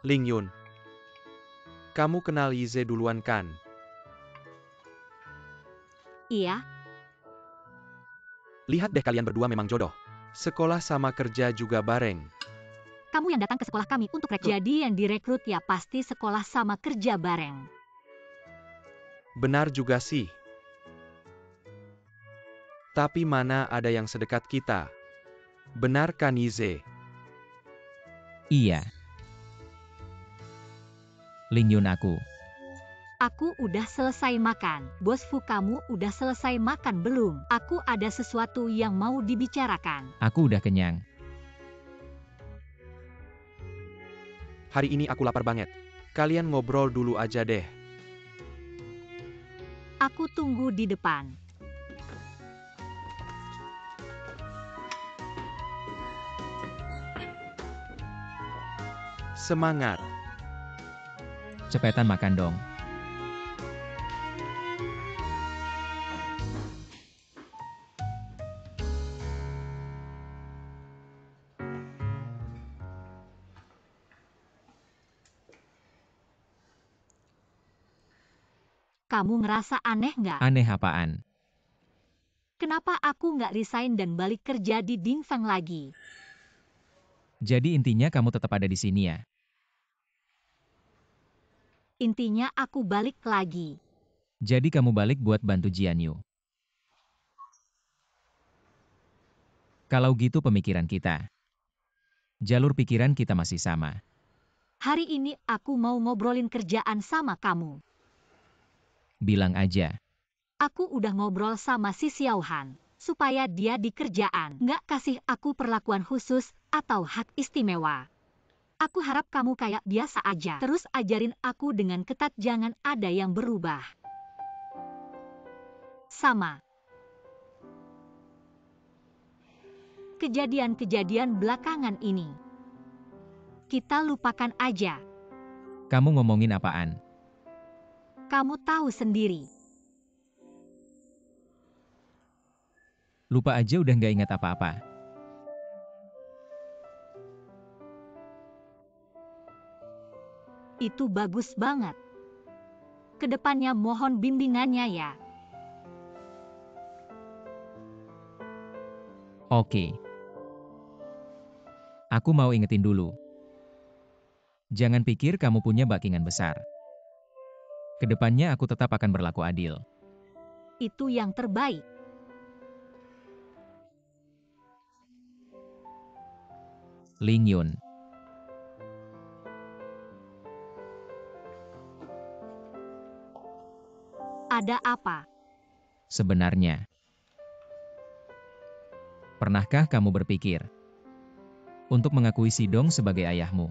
Ling Yun, kamu kenal Yize duluan kan? Iya, Lihat deh kalian berdua memang jodoh. Sekolah sama kerja juga bareng. kamu yang datang ke sekolah kami untuk rekrut. Jadi yang direkrut ya pasti sekolah sama kerja bareng. Benar juga sih. Tapi mana ada yang sedekat kita? Benar kan Yize? Iya. Ling Yun aku. Aku udah selesai makan. Bos Fu, kamu udah selesai makan belum? Aku ada sesuatu yang mau dibicarakan. Aku udah kenyang. Hari ini aku lapar banget. Kalian ngobrol dulu aja deh. Aku tunggu di depan. Semangat. Cepetan makan dong. Kamu ngerasa aneh nggak? Aneh apaan? Kenapa aku nggak resign dan balik kerja di Dingfeng lagi? Jadi intinya kamu tetap ada di sini ya? Intinya aku balik lagi. Jadi kamu balik buat bantu Jian Yu. Kalau gitu pemikiran kita. Jalur pikiran kita masih sama. Hari ini aku mau ngobrolin kerjaan sama kamu. Bilang aja. Aku udah ngobrol sama si Xiaohan, supaya dia di kerjaan nggak kasih aku perlakuan khusus atau hak istimewa. Aku harap kamu kayak biasa aja. Terus ajarin aku dengan ketat, jangan ada yang berubah. Sama. Kejadian-kejadian belakangan ini. Kita lupakan aja. Kamu ngomongin apaan? Kamu tahu sendiri. Lupa aja udah nggak ingat apa-apa. Itu bagus banget. Kedepannya mohon bimbingannya ya. Oke. Aku mau ingetin dulu. Jangan pikir kamu punya backingan besar. Kedepannya aku tetap akan berlaku adil. Itu yang terbaik. Ling Yun. Ada apa? Sebenarnya. Pernahkah kamu berpikir untuk mengakui Sidong sebagai ayahmu?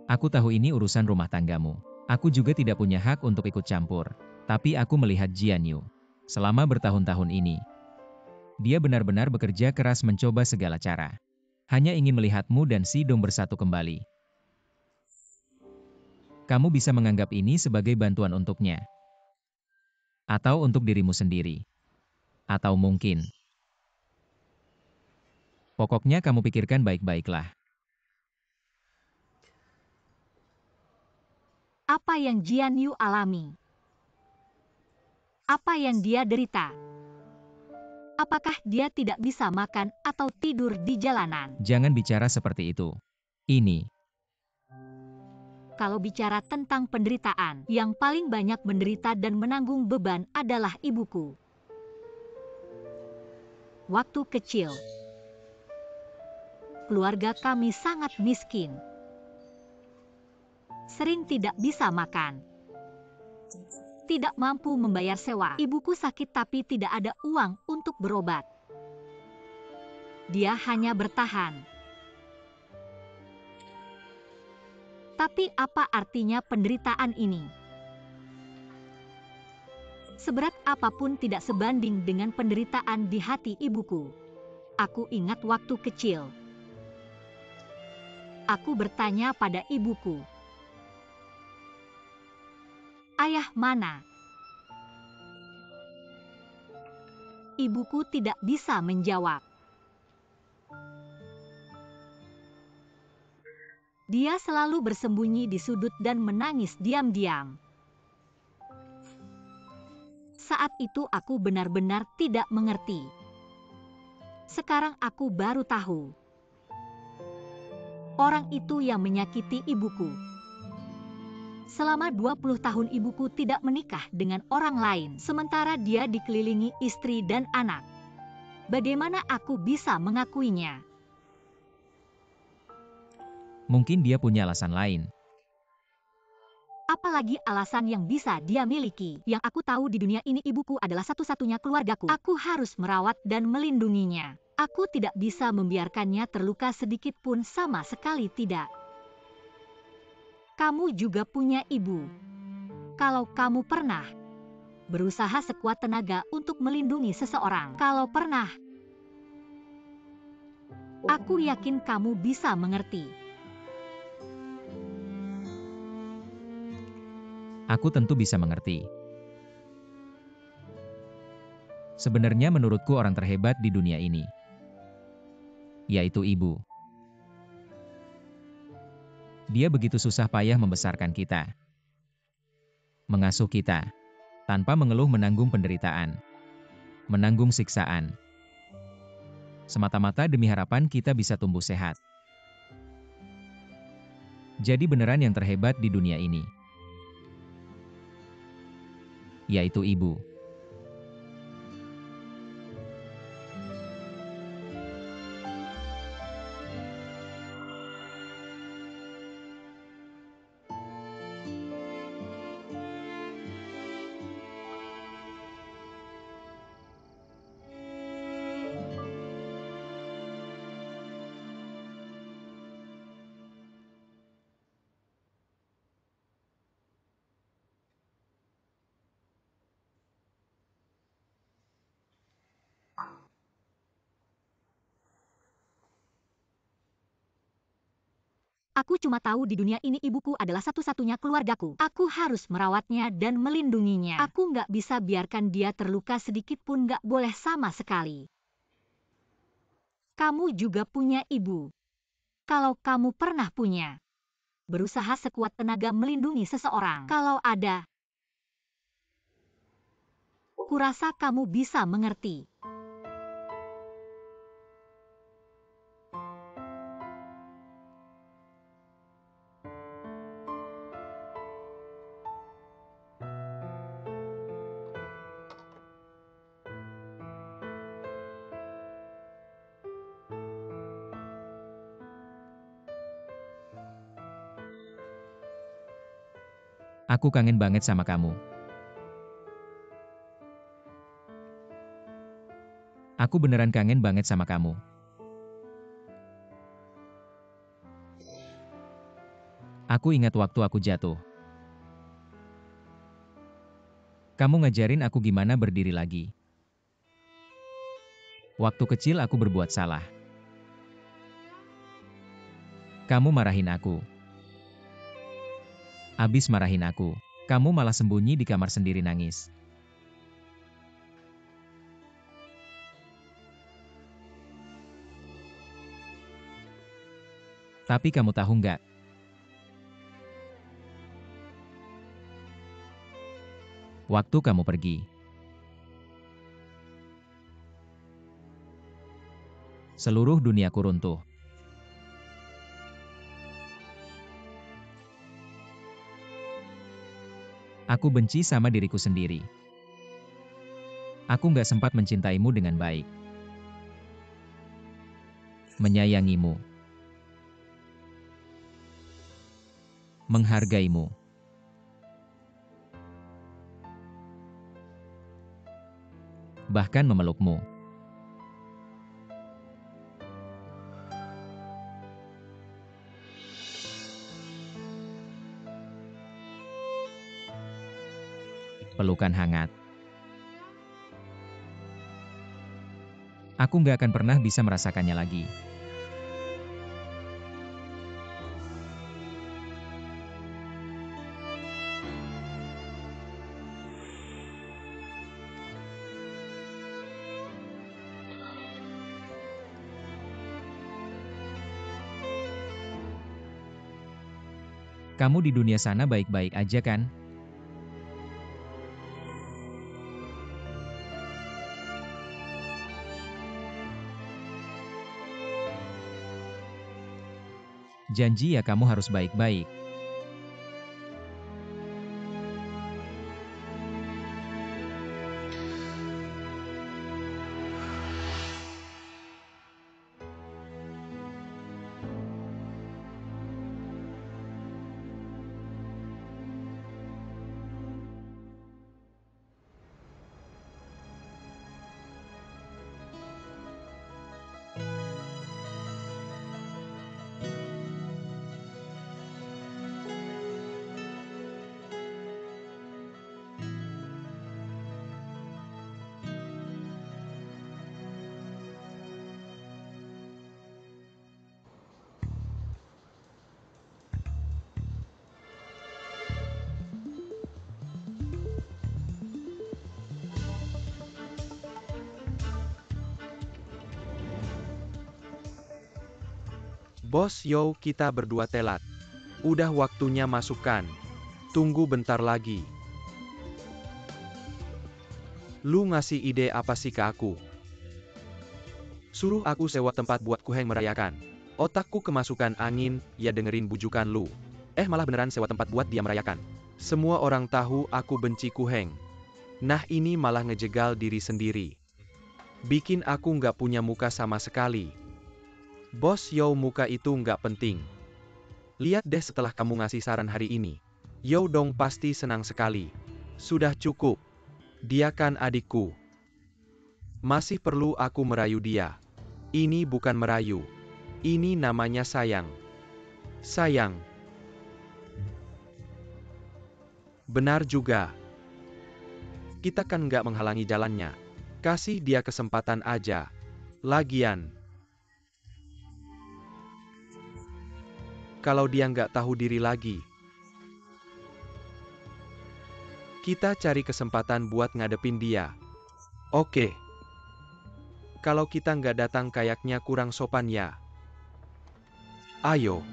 Aku tahu ini urusan rumah tanggamu. Aku juga tidak punya hak untuk ikut campur. Tapi aku melihat Jian Yu selama bertahun-tahun ini. Dia benar-benar bekerja keras mencoba segala cara. Hanya ingin melihatmu dan Sidong bersatu kembali. Kamu bisa menganggap ini sebagai bantuan untuknya. Atau untuk dirimu sendiri. Atau mungkin. Pokoknya kamu pikirkan baik-baiklah. Apa yang Jian Yu alami? Apa yang dia derita? Apakah dia tidak bisa makan atau tidur di jalanan? Jangan bicara seperti itu. Ini. Kalau bicara tentang penderitaan, yang paling banyak menderita dan menanggung beban adalah ibuku. Waktu kecil, keluarga kami sangat miskin. Sering tidak bisa makan. Tidak mampu membayar sewa. Ibuku sakit tapi tidak ada uang untuk berobat. Dia hanya bertahan. Tapi apa artinya penderitaan ini? Seberat apapun tidak sebanding dengan penderitaan di hati ibuku. Aku ingat waktu kecil. Aku bertanya pada ibuku, "Ayah mana?" Ibuku tidak bisa menjawab. Dia selalu bersembunyi di sudut dan menangis diam-diam. Saat itu aku benar-benar tidak mengerti. Sekarang aku baru tahu. Orang itu yang menyakiti ibuku. Selama 20 tahun ibuku tidak menikah dengan orang lain, sementara dia dikelilingi istri dan anak. Bagaimana aku bisa mengakuinya? Mungkin dia punya alasan lain. Apalagi alasan yang bisa dia miliki. Yang aku tahu di dunia ini ibuku adalah satu-satunya keluargaku. Aku harus merawat dan melindunginya. Aku tidak bisa membiarkannya terluka sedikit pun, sama sekali tidak. Kamu juga punya ibu. Kalau kamu pernah berusaha sekuat tenaga untuk melindungi seseorang, kalau pernah, aku yakin kamu bisa mengerti. Aku tentu bisa mengerti. Sebenarnya menurutku orang terhebat di dunia ini, yaitu ibu. Dia begitu susah payah membesarkan kita, mengasuh kita, tanpa mengeluh, menanggung penderitaan, menanggung siksaan, semata-mata demi harapan kita bisa tumbuh sehat. Jadi beneran yang terhebat di dunia ini, yaitu ibu. Aku cuma tahu di dunia ini ibuku adalah satu-satunya keluargaku. Aku harus merawatnya dan melindunginya. Aku nggak bisa biarkan dia terluka sedikit pun, nggak boleh sama sekali. Kamu juga punya ibu. Kalau kamu pernah punya berusaha sekuat tenaga melindungi seseorang, kalau ada, kurasa kamu bisa mengerti. Aku kangen banget sama kamu. Aku beneran kangen banget sama kamu. Aku ingat waktu aku jatuh. Kamu ngajarin aku gimana berdiri lagi. Waktu kecil aku berbuat salah. Kamu marahin aku. Abis marahin aku, kamu malah sembunyi di kamar sendiri nangis. Tapi kamu tahu nggak? Waktu kamu pergi, seluruh duniaku runtuh. Aku benci sama diriku sendiri. Aku nggak sempat mencintaimu dengan baik. Menyayangimu. Menghargaimu. Bahkan memelukmu. Pelukan hangat. Aku nggak akan pernah bisa merasakannya lagi. Kamu di dunia sana baik-baik aja kan? Janji ya kamu harus baik-baik. Bos yo, kita berdua telat. Udah waktunya masukkan. Tunggu bentar lagi. Lu ngasih ide apa sih ke aku? Suruh aku sewa tempat buat kuheng merayakan. Otakku kemasukan angin, ya dengerin bujukan lu. Malah beneran sewa tempat buat dia merayakan. Semua orang tahu aku benci kuheng. Nah ini malah ngejegal diri sendiri. Bikin aku nggak punya muka sama sekali. Bos yo, muka itu nggak penting. Lihat deh setelah kamu ngasih saran hari ini. Yo dong pasti senang sekali. Sudah cukup. Dia kan adikku. Masih perlu aku merayu dia. Ini bukan merayu. Ini namanya sayang. Sayang. Benar juga. Kita kan nggak menghalangi jalannya. Kasih dia kesempatan aja. Lagian, kalau dia nggak tahu diri lagi, kita cari kesempatan buat ngadepin dia. Oke. Kalau kita nggak datang kayaknya kurang sopan ya. Ayo.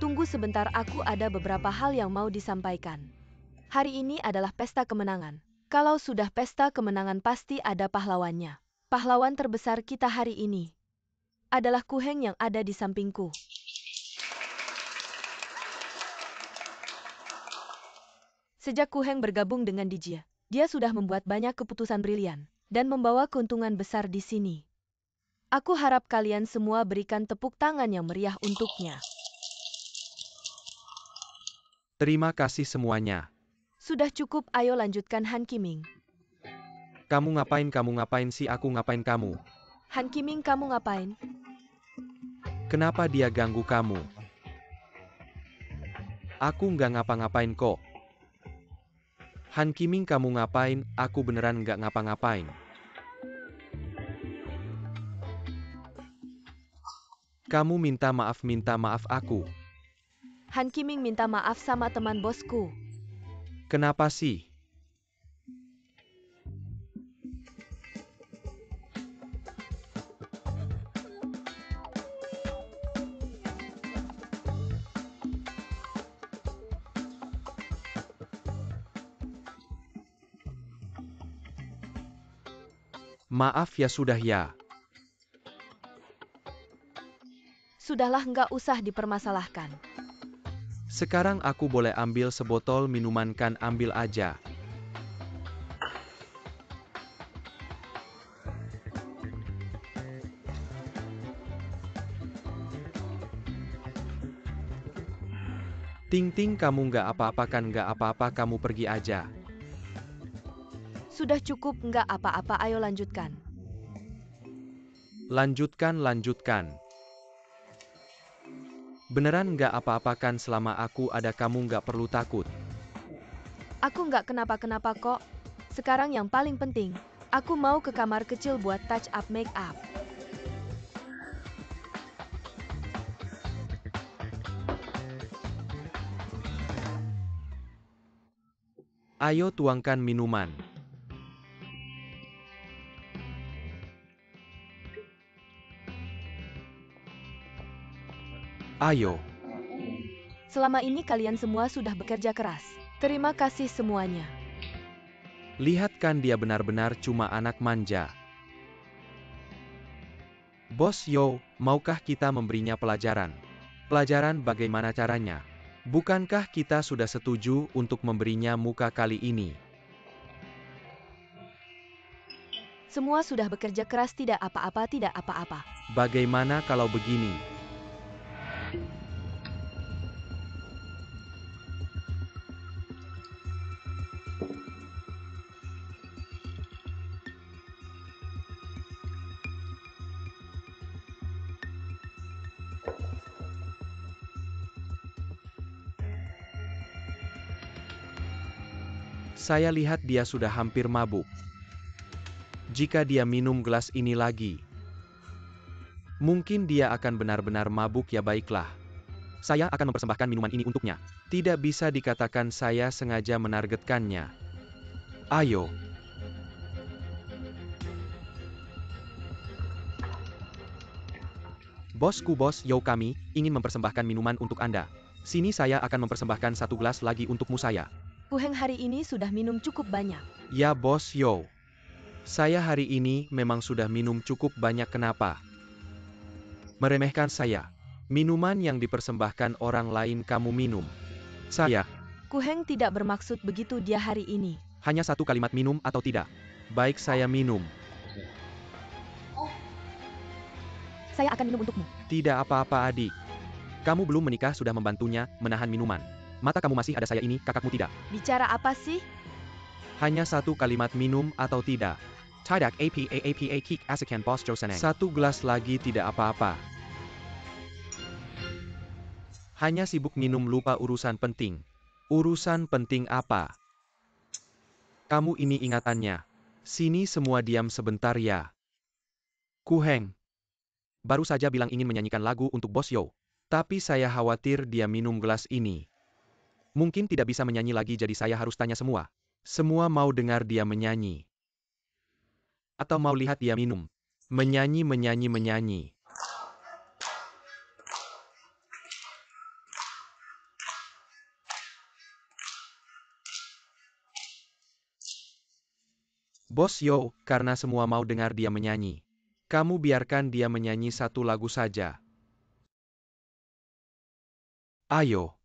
Tunggu sebentar, aku ada beberapa hal yang mau disampaikan. Hari ini adalah pesta kemenangan. Kalau sudah pesta kemenangan pasti ada pahlawannya. Pahlawan terbesar kita hari ini adalah kuheng yang ada di sampingku. Sejak kuheng bergabung dengan Dijia, dia sudah membuat banyak keputusan brilian dan membawa keuntungan besar di sini. Aku harap kalian semua berikan tepuk tangan yang meriah untuknya. Terima kasih semuanya. Sudah cukup, ayo lanjutkan Han Kiming. Kamu ngapain sih aku ngapain kamu? Han Kiming, kamu ngapain? Kenapa dia ganggu kamu? Aku nggak ngapa-ngapain kok. Han Kiming, kamu ngapain? Aku beneran nggak ngapa-ngapain. Kamu minta maaf aku. Han Kiming minta maaf sama teman bosku. Kenapa sih? Maaf ya, sudah ya. Sudahlah, nggak usah dipermasalahkan. Sekarang aku boleh ambil sebotol minuman kan? Ambil aja. Ting Ting, kamu nggak apa-apa kan? Nggak apa-apa, kamu pergi aja. Sudah cukup, nggak apa-apa, ayo lanjutkan. Lanjutkan. Beneran nggak apa-apa kan? Selama aku ada kamu nggak perlu takut. Aku nggak kenapa-kenapa kok. Sekarang yang paling penting, aku mau ke kamar kecil buat touch up make up. Ayo tuangkan minuman. Ayo. Selama ini kalian semua sudah bekerja keras. Terima kasih semuanya. Lihat kan dia benar-benar cuma anak manja. Bos Yo, maukah kita memberinya pelajaran? Pelajaran bagaimana caranya? Bukankah kita sudah setuju untuk memberinya muka kali ini? Semua sudah bekerja keras, tidak apa-apa, tidak apa-apa. Bagaimana kalau begini? Saya lihat dia sudah hampir mabuk. Jika dia minum gelas ini lagi, mungkin dia akan benar-benar mabuk. Ya baiklah. Saya akan mempersembahkan minuman ini untuknya. Tidak bisa dikatakan saya sengaja menargetkannya. Ayo. Bosku, Bos Yo, kami ingin mempersembahkan minuman untuk Anda. Sini saya akan mempersembahkan satu gelas lagi untukmu saya. Ku Heng hari ini sudah minum cukup banyak. Ya Bos Yo. Saya hari ini memang sudah minum cukup banyak. Kenapa meremehkan saya? Minuman yang dipersembahkan orang lain kamu minum. Saya Ku Heng tidak bermaksud begitu dia hari ini. hanya satu kalimat minum atau tidak. Baik, saya minum. Saya akan minum untukmu. Tidak apa-apa adik. Kamu belum menikah sudah membantunya menahan minuman. Mata kamu masih ada saya ini, kakakmu tidak. Bicara apa sih? Hanya satu kalimat minum atau tidak. Tidak apa kik asikan Bos Jo Seneng. Satu gelas lagi tidak apa-apa. Hanya sibuk minum lupa urusan penting. Urusan penting apa? Kamu ini ingatannya. Sini semua diam sebentar ya. Ku Heng baru saja bilang ingin menyanyikan lagu untuk Bos Yo. Tapi saya khawatir dia minum gelas ini. Mungkin tidak bisa menyanyi lagi, jadi saya harus tanya semua. Semua mau dengar dia menyanyi? Atau mau lihat dia minum? Menyanyi. Bos Yo, karena semua mau dengar dia menyanyi, kamu biarkan dia menyanyi satu lagu saja. Ayo.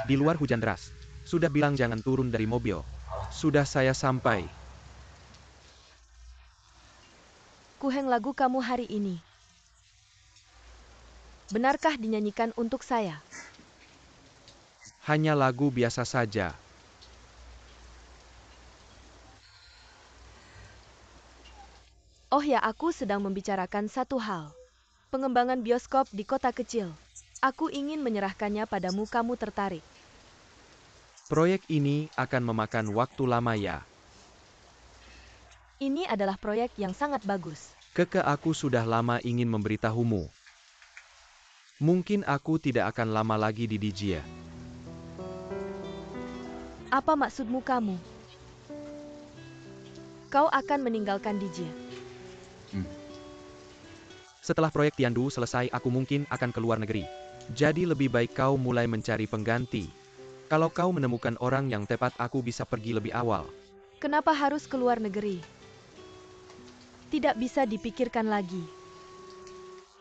Di luar hujan deras. Sudah bilang jangan turun dari mobil. Sudah saya sampai. Ku Heng, lagu kamu hari ini. Benarkah dinyanyikan untuk saya? Hanya lagu biasa saja. Oh ya, aku sedang membicarakan satu hal. Pengembangan bioskop di kota kecil. Aku ingin menyerahkannya padamu, kamu tertarik? Proyek ini akan memakan waktu lama ya. Ini adalah proyek yang sangat bagus. Aku sudah lama ingin memberitahumu. Mungkin aku tidak akan lama lagi di Dijia. Apa maksudmu kamu? Kau akan meninggalkan Dijia. Setelah proyek Tiandu selesai, aku mungkin akan keluar negeri. Jadi lebih baik kau mulai mencari pengganti. Kalau kau menemukan orang yang tepat, aku bisa pergi lebih awal. Kenapa harus keluar negeri? Tidak bisa dipikirkan lagi.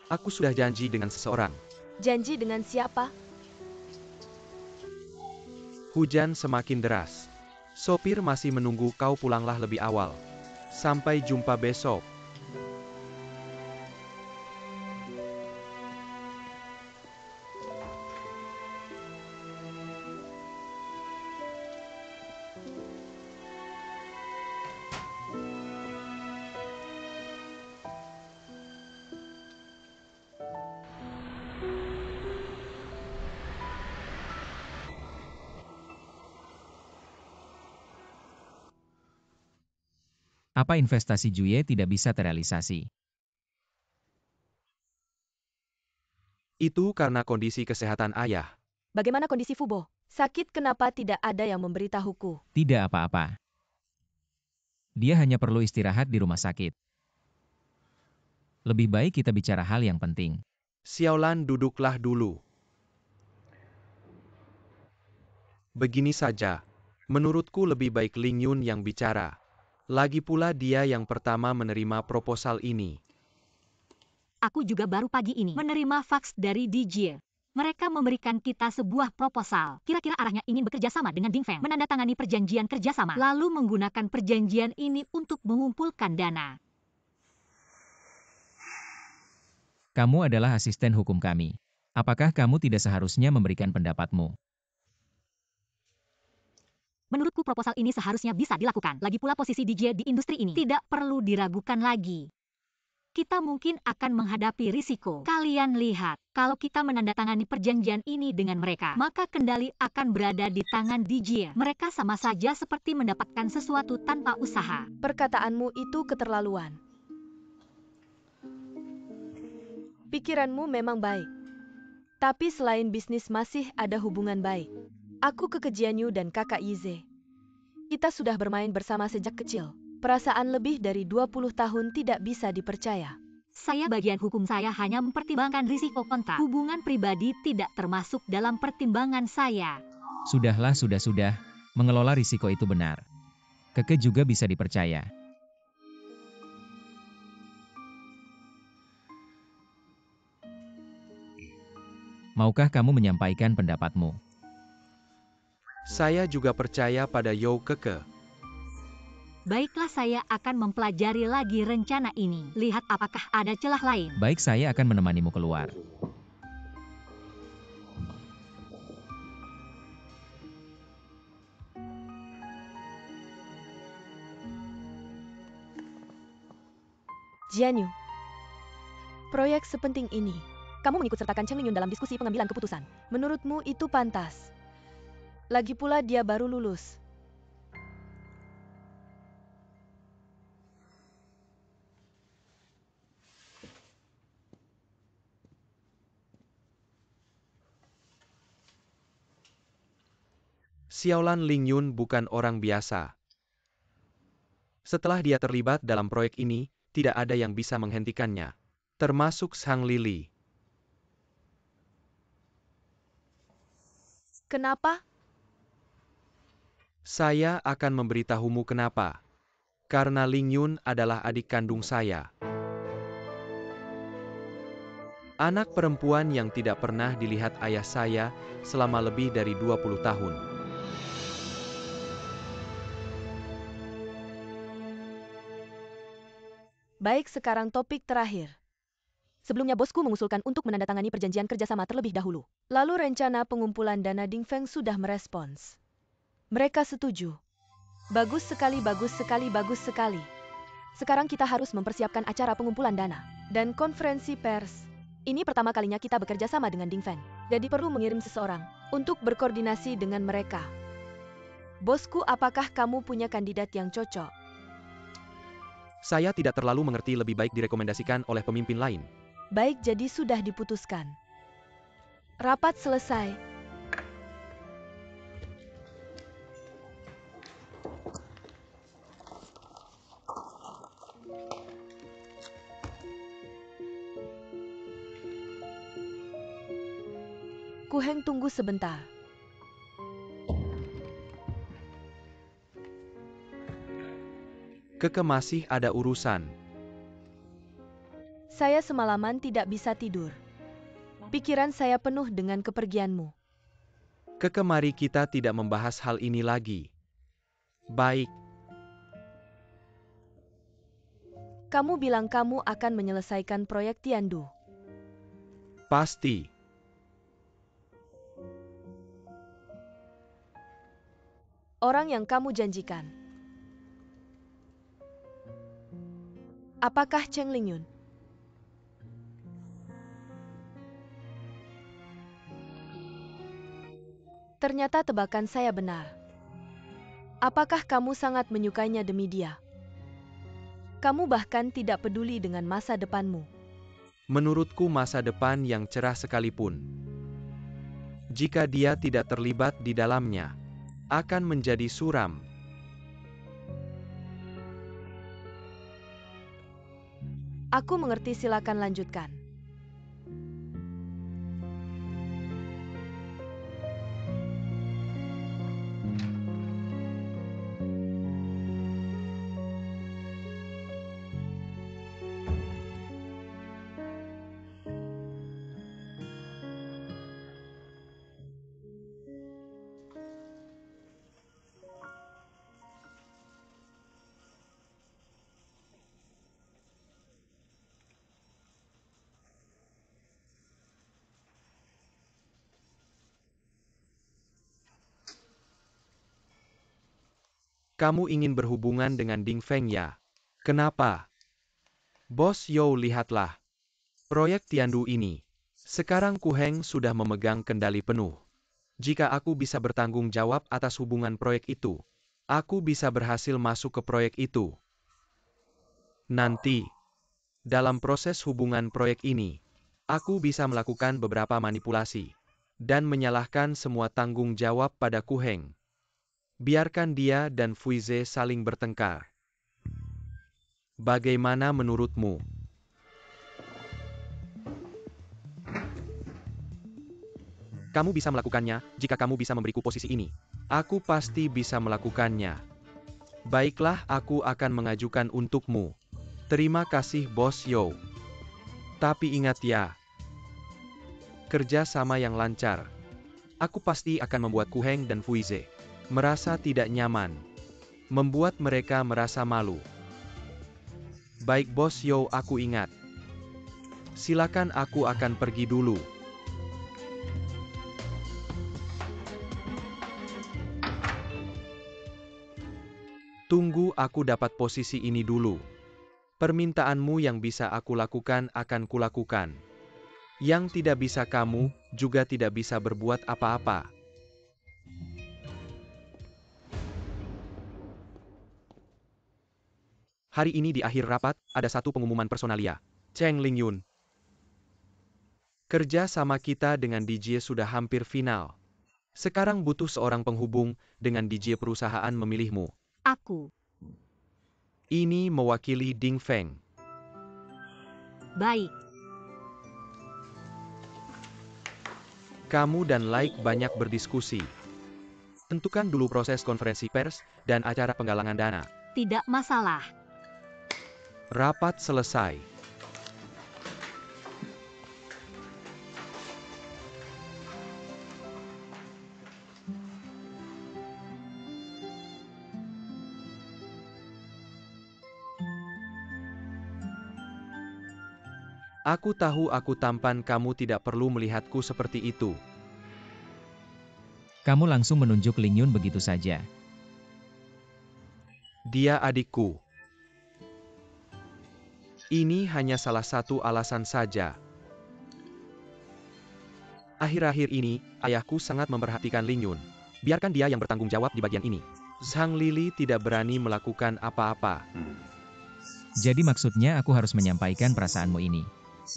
Aku sudah janji dengan seseorang. Janji dengan siapa? Hujan semakin deras. Sopir masih menunggu kau, pulanglah lebih awal. Sampai jumpa besok. Apa investasi Juye tidak bisa terrealisasi? Itu karena kondisi kesehatan ayah. Bagaimana kondisi Fubo? Sakit, kenapa tidak ada yang memberitahuku? Tidak apa-apa. Dia hanya perlu istirahat di rumah sakit. Lebih baik kita bicara hal yang penting. Xiaolan, duduklah dulu. Begini saja. Menurutku lebih baik Ling Yun yang bicara. Lagi pula dia yang pertama menerima proposal ini. Aku juga baru pagi ini menerima fax dari Dijie. Mereka memberikan kita sebuah proposal. Kira-kira arahnya ingin bekerja sama dengan Ding Feng, menandatangani perjanjian kerjasama, lalu menggunakan perjanjian ini untuk mengumpulkan dana. Kamu adalah asisten hukum kami. Apakah kamu tidak seharusnya memberikan pendapatmu? Menurutku proposal ini seharusnya bisa dilakukan. Lagi pula posisi Dijie di industri ini tidak perlu diragukan lagi. Kita mungkin akan menghadapi risiko. Kalian lihat, kalau kita menandatangani perjanjian ini dengan mereka, maka kendali akan berada di tangan Dijie. Mereka sama saja seperti mendapatkan sesuatu tanpa usaha. Perkataanmu itu keterlaluan. Pikiranmu memang baik. Tapi selain bisnis masih ada hubungan baik. Aku ke Jianyu dan kakak Yize. Kita sudah bermain bersama sejak kecil. Perasaan lebih dari 20 tahun tidak bisa dipercaya. Saya bagian hukum, saya hanya mempertimbangkan risiko kontrak. Hubungan pribadi tidak termasuk dalam pertimbangan saya. Sudahlah, sudah. Mengelola risiko itu benar. Keke juga bisa dipercaya. Maukah kamu menyampaikan pendapatmu? Saya juga percaya pada You Keke. Baiklah, saya akan mempelajari lagi rencana ini. Lihat apakah ada celah lain. Baik, saya akan menemanimu keluar. Jianyu, proyek sepenting ini, kamu mengikut sertakan Cheng Lingyun dalam diskusi pengambilan keputusan. Menurutmu itu pantas? Lagi pula dia baru lulus. Xiaolan Ling Yun bukan orang biasa. Setelah dia terlibat dalam proyek ini, tidak ada yang bisa menghentikannya. Termasuk Sang Lili. Kenapa? Saya akan memberitahumu kenapa. Karena Ling Yun adalah adik kandung saya. Anak perempuan yang tidak pernah dilihat ayah saya selama lebih dari 20 tahun. Baik, sekarang topik terakhir. Sebelumnya bosku mengusulkan untuk menandatangani perjanjian kerjasama terlebih dahulu. Lalu rencana pengumpulan dana Ding Feng sudah merespons. Mereka setuju. Bagus sekali, bagus sekali, bagus sekali. Sekarang kita harus mempersiapkan acara pengumpulan dana dan konferensi pers. Ini pertama kalinya kita bekerja sama dengan Ding Feng. Jadi perlu mengirim seseorang untuk berkoordinasi dengan mereka. Bosku, apakah kamu punya kandidat yang cocok? Saya tidak terlalu mengerti, lebih baik direkomendasikan oleh pemimpin lain. Baik, jadi sudah diputuskan. Rapat selesai. Ku Heng, tunggu sebentar. Keke masih ada urusan. Saya semalaman tidak bisa tidur. Pikiran saya penuh dengan kepergianmu. Keke, mari kita tidak membahas hal ini lagi. Baik. Kamu bilang kamu akan menyelesaikan proyek Tiandu. Pasti. Orang yang kamu janjikan. Apakah Cheng Lingyun? Ternyata tebakan saya benar. Apakah kamu sangat menyukainya demi dia? Kamu bahkan tidak peduli dengan masa depanmu. Menurutku masa depan yang cerah sekalipun, jika dia tidak terlibat di dalamnya, akan menjadi suram. Aku mengerti, silakan lanjutkan. Kamu ingin berhubungan dengan Ding Feng ya? Kenapa? Bos You, lihatlah. Proyek Tiandu ini. Sekarang Ku Heng sudah memegang kendali penuh. Jika aku bisa bertanggung jawab atas hubungan proyek itu, aku bisa berhasil masuk ke proyek itu. Nanti, dalam proses hubungan proyek ini, aku bisa melakukan beberapa manipulasi dan menyalahkan semua tanggung jawab pada Ku Heng. Biarkan dia dan Fuize saling bertengkar. Bagaimana menurutmu? Kamu bisa melakukannya jika kamu bisa memberiku posisi ini. Aku pasti bisa melakukannya. Baiklah, aku akan mengajukan untukmu. Terima kasih, Bos Yo. Tapi ingat ya, kerja sama yang lancar. Aku pasti akan membuat Ku Heng dan Fuize merasa tidak nyaman, membuat mereka merasa malu. Baik, Bos Yo, aku ingat. Silakan, aku akan pergi dulu. Tunggu, aku dapat posisi ini dulu. Permintaanmu yang bisa aku lakukan akan kulakukan. Yang tidak bisa kamu, juga tidak bisa berbuat apa-apa. Hari ini di akhir rapat, ada satu pengumuman personalia. Cheng Lingyun. Kerja sama kita dengan DJ sudah hampir final. Sekarang butuh seorang penghubung dengan DJ perusahaan memilihmu. Aku. Ini mewakili Ding Feng. Baik. Kamu dan Like banyak berdiskusi. Tentukan dulu proses konferensi pers dan acara penggalangan dana. Tidak masalah. Rapat selesai. Aku tahu aku tampan, kamu tidak perlu melihatku seperti itu. Kamu langsung menunjuk Lingyun begitu saja. Dia adikku. Ini hanya salah satu alasan saja. Akhir-akhir ini, ayahku sangat memperhatikan Lingyun. Biarkan dia yang bertanggung jawab di bagian ini. Zhang Lili tidak berani melakukan apa-apa. Jadi maksudnya aku harus menyampaikan perasaanmu ini.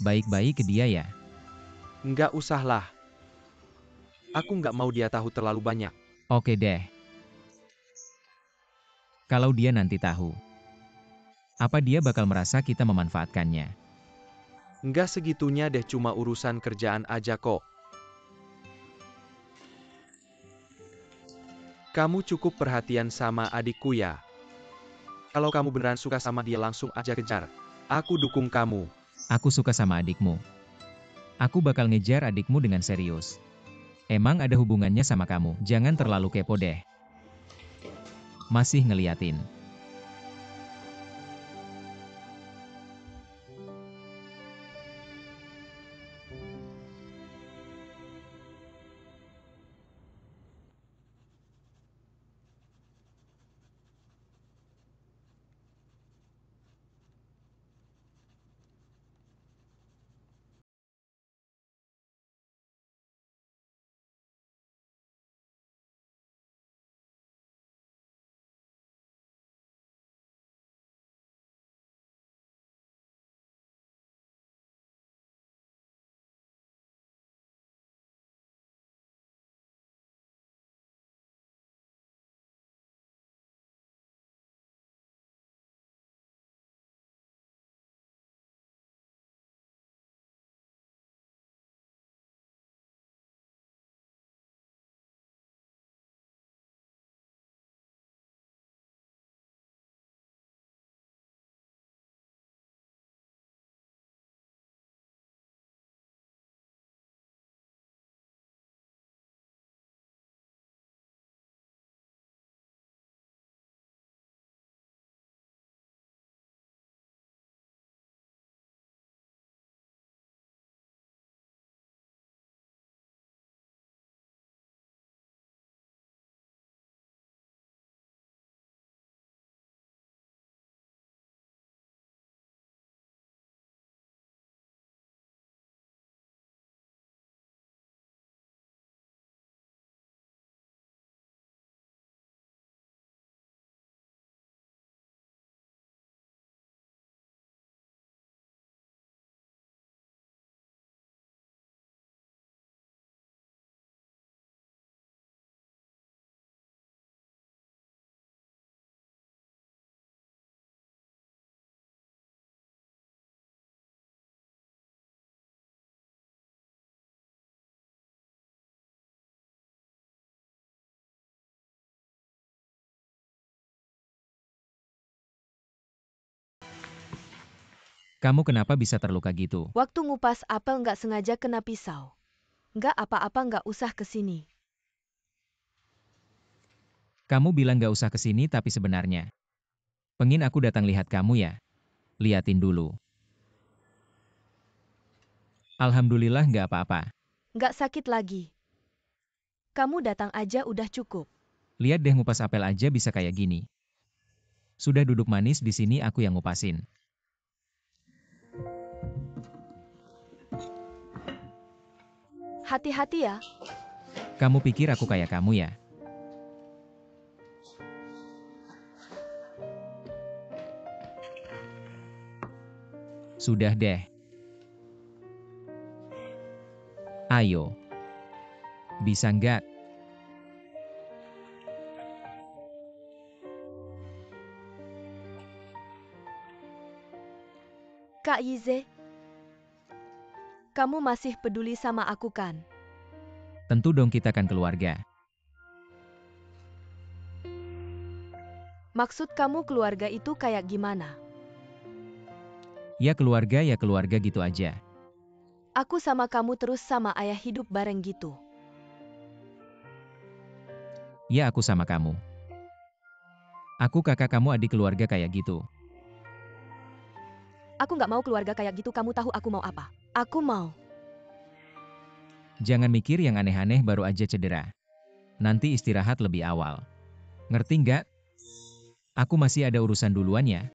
Baik-baik ke dia ya. Nggak usahlah. Aku nggak mau dia tahu terlalu banyak. Oke deh. Kalau dia nanti tahu, apa dia bakal merasa kita memanfaatkannya? Nggak segitunya deh, cuma urusan kerjaan aja kok. Kamu cukup perhatian sama adikku ya. Kalau kamu beneran suka sama dia langsung aja kejar. Aku dukung kamu. Aku suka sama adikmu. Aku bakal ngejar adikmu dengan serius. Emang ada hubungannya sama kamu? Jangan terlalu kepo deh. Masih ngeliatin. Kamu kenapa bisa terluka gitu? Waktu ngupas apel nggak sengaja kena pisau. Nggak apa-apa, nggak usah kesini. Kamu bilang gak usah kesini tapi sebenarnya. Pengin aku datang lihat kamu ya? Liatin dulu. Alhamdulillah gak apa-apa. Nggak sakit lagi. Kamu datang aja udah cukup. Lihat deh ngupas apel aja bisa kayak gini. Sudah duduk manis di sini aku yang ngupasin. Hati-hati ya. Kamu pikir aku kayak kamu ya? Sudah deh. Ayo. Bisa nggak? Kak Yize, kamu masih peduli sama aku kan? Tentu dong, kita kan keluarga. Maksud kamu keluarga itu kayak gimana? Ya keluarga gitu aja. Aku sama kamu terus sama ayah hidup bareng gitu. Ya aku sama kamu. Aku kakak kamu, adik keluarga kayak gitu. Aku nggak mau keluarga kayak gitu, kamu tahu aku mau apa? Aku mau. Jangan mikir yang aneh-aneh baru aja cedera. Nanti istirahat lebih awal. Ngerti nggak? Aku masih ada urusan duluan ya.